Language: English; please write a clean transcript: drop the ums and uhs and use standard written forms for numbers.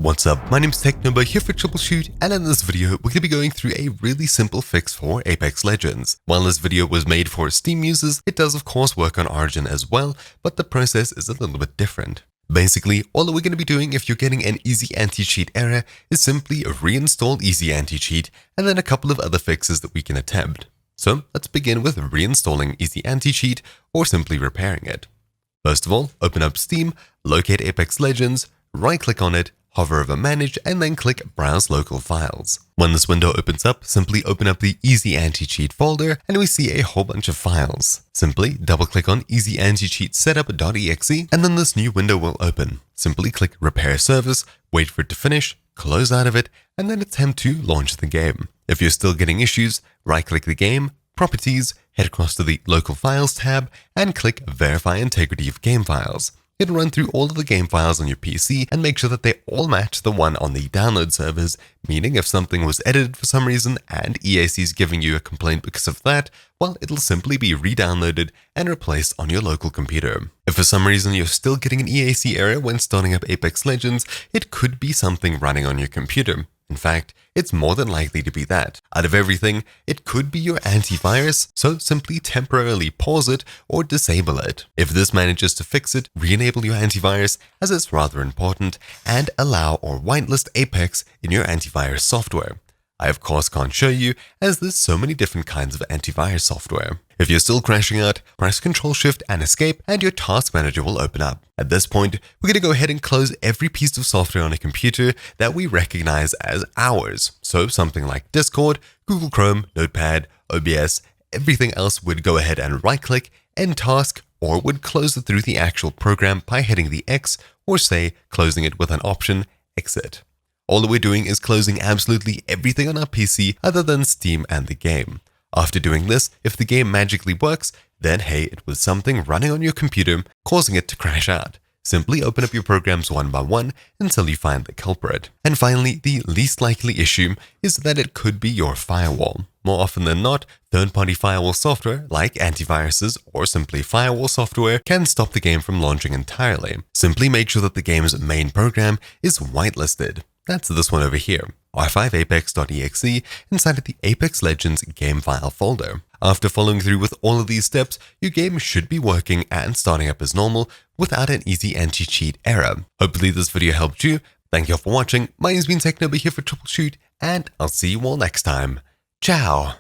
What's up, my name's TechNobo here for Troubleshoot, and in this video we're going to be going through a really simple fix for Apex Legends. While this video was made for Steam users, it does of course work on Origin as well, but the process is a little bit different. Basically, all that we're going to be doing if you're getting an EasyAntiCheat error is simply reinstall EasyAntiCheat and then a couple of other fixes that we can attempt. So let's begin with reinstalling EasyAntiCheat or simply repairing it. First of all, open up Steam, locate Apex Legends, right-click on it, hover over Manage, and then click Browse Local Files. When this window opens up, simply open up the EasyAntiCheat folder, and we see a whole bunch of files. Simply double-click on EasyAntiCheat setup.exe, and then this new window will open. Simply click Repair Service, wait for it to finish, close out of it, and then attempt to launch the game. If you're still getting issues, right-click the game, Properties, head across to the Local Files tab, and click Verify Integrity of Game Files. It'll run through all of the game files on your PC and make sure that they all match the one on the download servers, meaning if something was edited for some reason and EAC is giving you a complaint because of that, well, it'll simply be re-downloaded and replaced on your local computer. If for some reason you're still getting an EAC error when starting up Apex Legends, it could be something running on your computer. In fact, it's more than likely to be that. Out of everything, it could be your antivirus, so simply temporarily pause it or disable it. If this manages to fix it, re-enable your antivirus as it's rather important, and allow or whitelist Apex in your antivirus software. I of course can't show you as there's so many different kinds of antivirus software. If you're still crashing out, press Ctrl-Shift and Escape and your task manager will open up. At this point, we're going to go ahead and close every piece of software on a computer that we recognize as ours. So something like Discord, Google Chrome, Notepad, OBS, everything else would go ahead and right-click, End Task, or would close it through the actual program by hitting the X or say closing it with an option, Exit. All that we're doing is closing absolutely everything on our PC other than Steam and the game. After doing this, if the game magically works, then hey, it was something running on your computer causing it to crash out. Simply open up your programs one by one until you find the culprit. And finally, the least likely issue is that it could be your firewall. More often than not, third-party firewall software like antiviruses or simply firewall software can stop the game from launching entirely. Simply make sure that the game's main program is whitelisted. That's this one over here, r5apex.exe inside of the Apex Legends game file folder. After following through with all of these steps, your game should be working and starting up as normal without an EasyAntiCheat error. Hopefully this video helped you. Thank you all for watching. My name's been TechNobo here for Troubleshoot, and I'll see you all next time. Ciao!